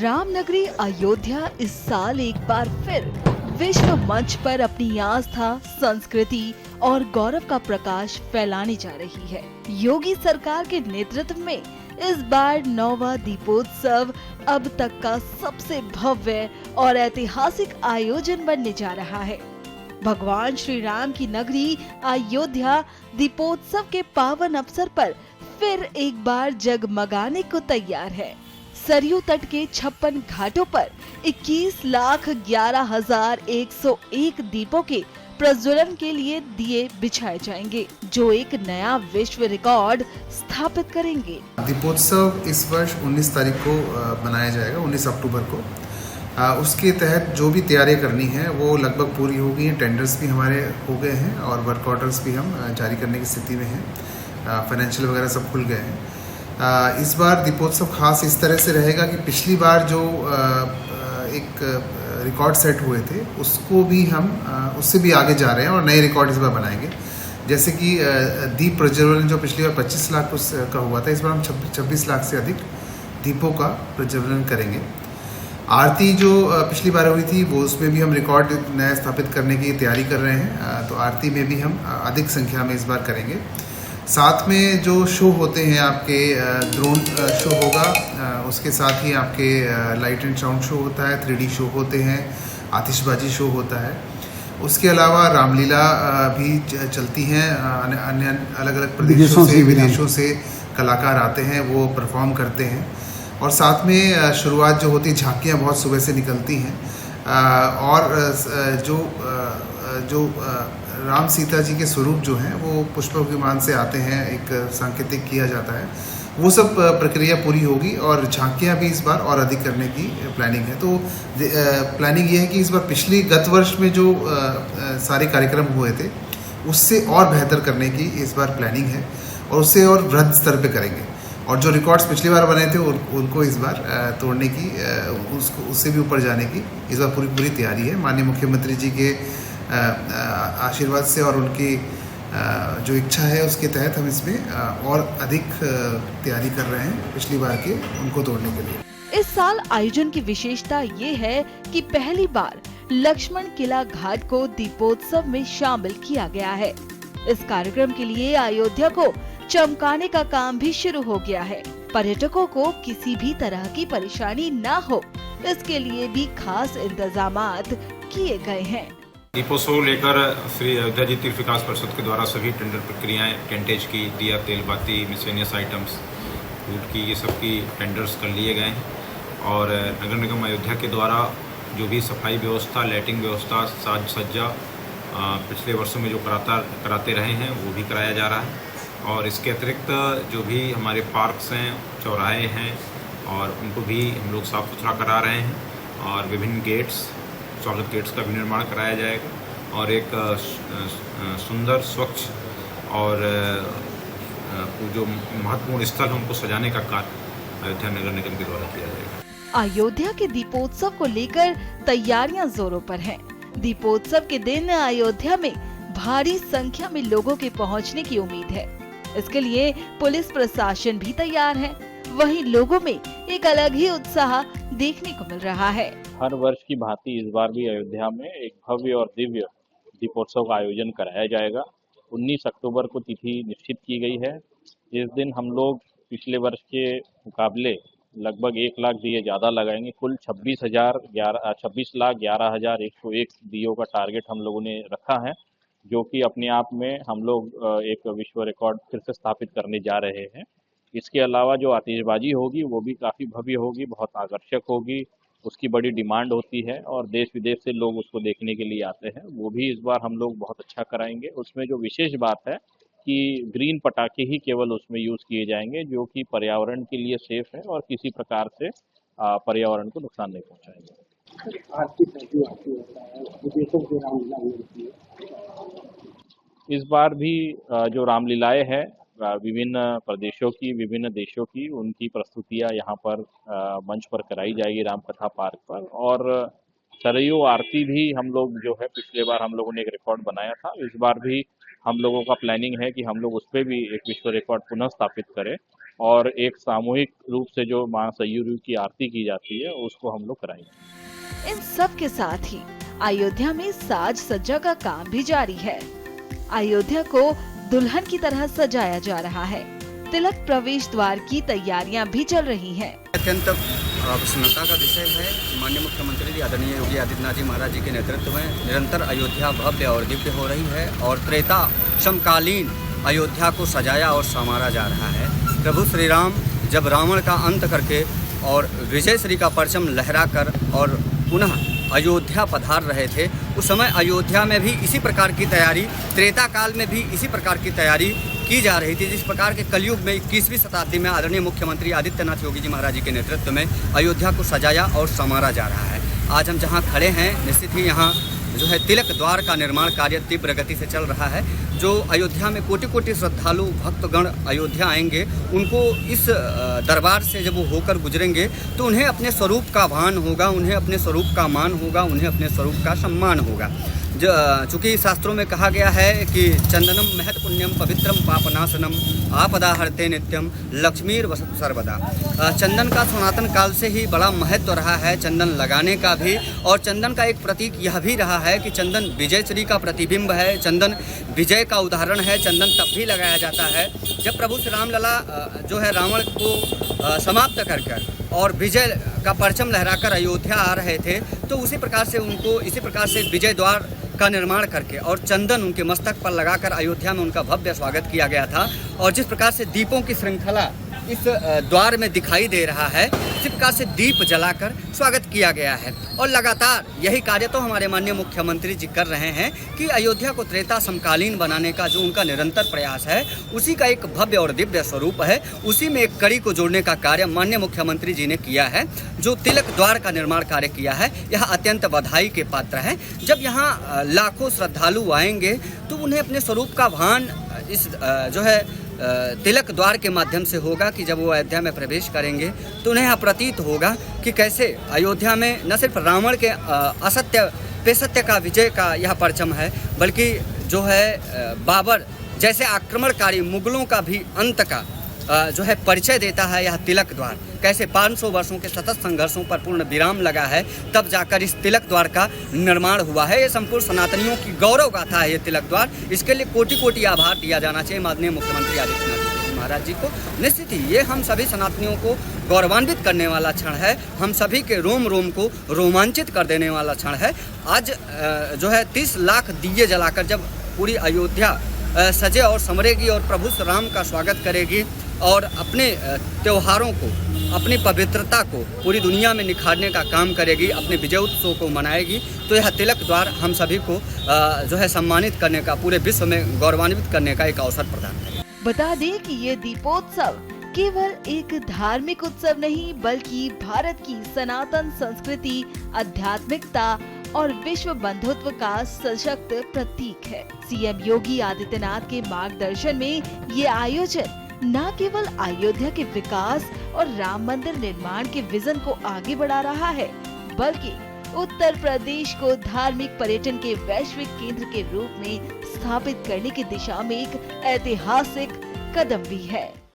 रामनगरी अयोध्या इस साल एक बार फिर विश्व मंच पर अपनी आस्था, संस्कृति और गौरव का प्रकाश फैलाने जा रही है। योगी सरकार के नेतृत्व में इस बार 9वां दीपोत्सव अब तक का सबसे भव्य और ऐतिहासिक आयोजन बनने जा रहा है। भगवान श्री राम की नगरी अयोध्या दीपोत्सव के पावन अवसर पर फिर एक बार जगमगाने को तैयार है। सरयू तट के 56 घाटों पर 21,11,101 दीपों के प्रज्वलन के लिए दिए बिछाए जाएंगे, जो एक नया विश्व रिकॉर्ड स्थापित करेंगे। दीपोत्सव इस वर्ष 19 तारीख को मनाया जाएगा, 19 अक्टूबर को। उसके तहत जो भी तैयारियां करनी है वो लगभग पूरी हो गई हैं। टेंडर्स भी हमारे हो गए हैं और वर्क ऑर्डर्स भी हम जारी करने की स्थिति में हैं। फाइनेंशियल वगैरह सब खुल गए हैं। इस बार दीपोत्सव खास इस तरह से रहेगा कि पिछली बार जो एक रिकॉर्ड सेट हुए थे उसको भी हम उससे भी आगे जा रहे हैं और नए रिकॉर्ड इस बार बनाएंगे। जैसे कि दीप प्रज्वलन जो पिछली बार 25 लाख का हुआ था, इस बार हम 26 लाख से अधिक दीपों का प्रज्वलन करेंगे। आरती जो पिछली बार हुई थी वो उसमें भी हम रिकॉर्ड नया स्थापित करने की तैयारी कर रहे हैं, तो आरती में भी हम अधिक संख्या में इस बार करेंगे। साथ में जो शो होते हैं आपके ड्रोन शो होगा, उसके साथ ही आपके लाइट एंड साउंड शो होता है, 3D शो होते हैं, आतिशबाजी शो होता है। उसके अलावा रामलीला भी चलती हैं। अन्य अलग अलग प्रदेशों से, विदेशों से कलाकार आते हैं, वो परफॉर्म करते हैं। और साथ में शुरुआत जो होती है, झांकियाँ बहुत सुबह से निकलती हैं और जो राम सीता जी के स्वरूप जो हैं वो पुष्प विमान से आते हैं, एक सांकेतिक किया जाता है। वो सब प्रक्रिया पूरी होगी और झांकियाँ भी इस बार और अधिक करने की प्लानिंग है। तो प्लानिंग ये है कि इस बार गत वर्ष में जो सारे कार्यक्रम हुए थे उससे और बेहतर करने की इस बार प्लानिंग है और उससे और वृहद स्तर पे करेंगे। और जो रिकॉर्ड्स पिछली बार बने थे उनको इस बार तोड़ने की, उससे भी ऊपर जाने की इस बार पूरी तैयारी है। माननीय मुख्यमंत्री जी के आशीर्वाद से और उनकी जो इच्छा है उसके तहत हम इसमें और अधिक तैयारी कर रहे हैं पिछली बार के उनको तोड़ने के लिए। इस साल आयोजन की विशेषता ये है कि पहली बार लक्ष्मण किला घाट को दीपोत्सव में शामिल किया गया है। इस कार्यक्रम के लिए अयोध्या को चमकाने का काम भी शुरू हो गया है। पर्यटकों को किसी भी तरह की परेशानी न हो, इसके लिए भी खास इंतजामात किए गए हैं। दीपोत्सव लेकर श्री अयोध्या जी तीर्थ विकास परिषद के द्वारा सभी टेंडर प्रक्रियाएं, टेंटेज की, दिया तेल बाती, मिसलेनियस आइटम्स, फूड की, ये सब की टेंडर्स कर लिए गए हैं। और नगर निगम अयोध्या के द्वारा जो भी सफाई व्यवस्था, लाइटिंग व्यवस्था, साज सज्जा पिछले वर्षों में जो कराते रहे हैं वो भी कराया जा रहा है। और इसके अतिरिक्त जो भी हमारे पार्क्स हैं, चौराहे हैं, और उनको भी हम लोग साफ़ सुथरा करा रहे हैं। और विभिन्न गेट्स, स्वागत गेट्स का भी निर्माण कराया जाएगा और एक सुंदर, स्वच्छ और जो महत्वपूर्ण स्थल है उनको सजाने का कार्य अयोध्या नगर निगम के द्वारा किया जाएगा। अयोध्या के दीपोत्सव को लेकर तैयारियां जोरों पर हैं। दीपोत्सव के दिन अयोध्या में भारी संख्या में लोगों के पहुंचने की उम्मीद है। इसके लिए पुलिस प्रशासन भी तैयार है। वहीं लोगों में एक अलग ही उत्साह देखने को मिल रहा है। हर वर्ष की भांति इस बार भी अयोध्या में एक भव्य और दिव्य दीपोत्सव का आयोजन कराया जाएगा। 19 अक्टूबर को तिथि निश्चित की गई है। इस दिन हम लोग पिछले वर्ष के मुकाबले लगभग 1 लाख दिए ज़्यादा लगाएंगे। कुल 26,11,101 दियों का टारगेट हम लोगों ने रखा है, जो कि अपने आप में हम लोग एक विश्व रिकॉर्ड फिर से स्थापित करने जा रहे हैं। इसके अलावा जो आतिशबाजी होगी वो भी काफ़ी भव्य होगी, बहुत आकर्षक होगी, उसकी बड़ी डिमांड होती है और देश विदेश से लोग उसको देखने के लिए आते हैं। वो भी इस बार हम लोग बहुत अच्छा कराएंगे। उसमें जो विशेष बात है कि ग्रीन पटाखे ही केवल उसमें यूज़ किए जाएंगे, जो कि पर्यावरण के लिए सेफ है और किसी प्रकार से पर्यावरण को नुकसान नहीं पहुँचाएंगे। इस बार भी जो रामलीलाएँ हैं, विभिन्न प्रदेशों की, विभिन्न देशों की, उनकी प्रस्तुतियाँ यहाँ पर मंच पर कराई जाएगी रामकथा पार्क पर। और सरयू आरती भी हम लोग जो है, पिछले बार हम लोगों ने एक रिकॉर्ड बनाया था, इस बार भी हम लोगों का प्लानिंग है कि हम लोग उस पर भी एक विश्व रिकॉर्ड पुनः स्थापित करें। और एक सामूहिक रूप से जो मां सयूरी की आरती की जाती है उसको हम लोग कराएंगे। इन सब के साथ ही अयोध्या में साज सज्जा का काम भी जारी है। अयोध्या को दुल्हन की तरह सजाया जा रहा है। तिलक प्रवेश द्वार की तैयारियां भी चल रही हैं। अत्यंत प्रसन्नता का विषय है। माननीय मुख्यमंत्री जी आदरणीय योगी आदित्यनाथ जी महाराज जी के नेतृत्व में निरंतर अयोध्या भव्य और दिव्य हो रही है और त्रेता समकालीन अयोध्या को सजाया और संवारा जा रहा है। प्रभु श्री राम जब रावण का अंत करके और विजय श्री का परचम लहराकर और पुनः अयोध्या पधार रहे थे, उस समय अयोध्या में भी इसी प्रकार की तैयारी, त्रेता काल में भी इसी प्रकार की तैयारी की जा रही थी। जिस प्रकार के कलयुग में 21वीं शताब्दी में आदरणीय मुख्यमंत्री आदित्यनाथ योगी जी महाराज जी के नेतृत्व में अयोध्या को सजाया और संवारा जा रहा है। आज हम जहां खड़े हैं, निश्चित ही यहाँ जो है तिलक द्वार का निर्माण कार्य तीव्र गति से चल रहा है। जो अयोध्या में कोटि कोटि श्रद्धालु भक्तगण अयोध्या आएंगे, उनको इस दरबार से जब वो होकर गुजरेंगे तो उन्हें अपने स्वरूप का भान होगा, उन्हें अपने स्वरूप का मान होगा, उन्हें अपने स्वरूप का सम्मान होगा। चूँकि शास्त्रों में कहा गया है कि चंदनम महत पुण्यम पवित्रम पापनाशनम आपदा हरते नित्यम लक्ष्मीर वसतु सर्वदा। चंदन का सनातन काल से ही बड़ा महत्व रहा है, चंदन लगाने का भी। और चंदन का एक प्रतीक यह भी रहा है कि चंदन विजय श्री का प्रतिबिंब है, चंदन विजय का उदाहरण है। चंदन तब भी लगाया जाता है जब प्रभु श्री रामलला जो है रावण को समाप्त कर और विजय का परचम लहराकर अयोध्या आ रहे थे, तो उसी प्रकार से उनको इसी प्रकार से विजय द्वार का निर्माण करके और चंदन उनके मस्तक पर लगाकर अयोध्या में उनका भव्य स्वागत किया गया था। और जिस प्रकार से दीपों की श्रृंखला इस द्वार में दिखाई दे रहा है, इसी प्रकार से दीप जलाकर स्वागत किया गया है। और लगातार यही कार्य तो हमारे माननीय मुख्यमंत्री जी कर रहे हैं कि अयोध्या को त्रेता समकालीन बनाने का जो उनका निरंतर प्रयास है, उसी का एक भव्य और दिव्य स्वरूप है। उसी में एक कड़ी को जोड़ने का कार्य माननीय मुख्यमंत्री जी ने किया है। जो तिलक द्वार का निर्माण कार्य किया है, यह अत्यंत बधाई के पात्र है। जब यहाँ लाखों श्रद्धालु आएंगे तो उन्हें अपने स्वरूप का भान इस जो है तिलक द्वार के माध्यम से होगा कि जब वो अयोध्या में प्रवेश करेंगे तो उन्हें यह प्रतीत होगा कि कैसे अयोध्या में न सिर्फ रावण के असत्य पे सत्य का विजय का यह परचम है, बल्कि जो है बाबर जैसे आक्रमणकारी मुगलों का भी अंत का जो है परिचय देता है यह तिलक द्वार। कैसे 500 वर्षों के सतत संघर्षों पर पूर्ण विराम लगा है, तब जाकर इस तिलक द्वार का निर्माण हुआ है। ये संपूर्ण सनातनियों की गौरव गाथा है ये तिलक द्वार। इसके लिए कोटि कोटि आभार दिया जाना चाहिए माननीय मुख्यमंत्री आदित्यनाथ महाराज जी को। निश्चित ही ये हम सभी सनातनियों को गौरवान्वित करने वाला क्षण है, हम सभी के रोम रोम को रोमांचित कर देने वाला क्षण है। आज जो है 30 लाख दिए जलाकर जब पूरी अयोध्या सजे और संवरेगी और प्रभु श्री राम का स्वागत करेगी और अपने त्योहारों को, अपनी पवित्रता को पूरी दुनिया में निखारने का काम करेगी, अपने विजय उत्सव को मनाएगी, तो यह तिलक द्वार हम सभी को जो है सम्मानित करने का, पूरे विश्व में गौरवान्वित करने का एक अवसर प्रदान करेगा। बता दें कि ये दीपोत्सव केवल एक धार्मिक उत्सव नहीं, बल्कि भारत की सनातन संस्कृति, आध्यात्मिकता और विश्व बंधुत्व का सशक्त प्रतीक है। सीएम योगी आदित्यनाथ के मार्गदर्शन में ये आयोजन न केवल अयोध्या के विकास और राम मंदिर निर्माण के विजन को आगे बढ़ा रहा है, बल्कि उत्तर प्रदेश को धार्मिक पर्यटन के वैश्विक केंद्र के रूप में स्थापित करने की दिशा में एक ऐतिहासिक कदम भी है।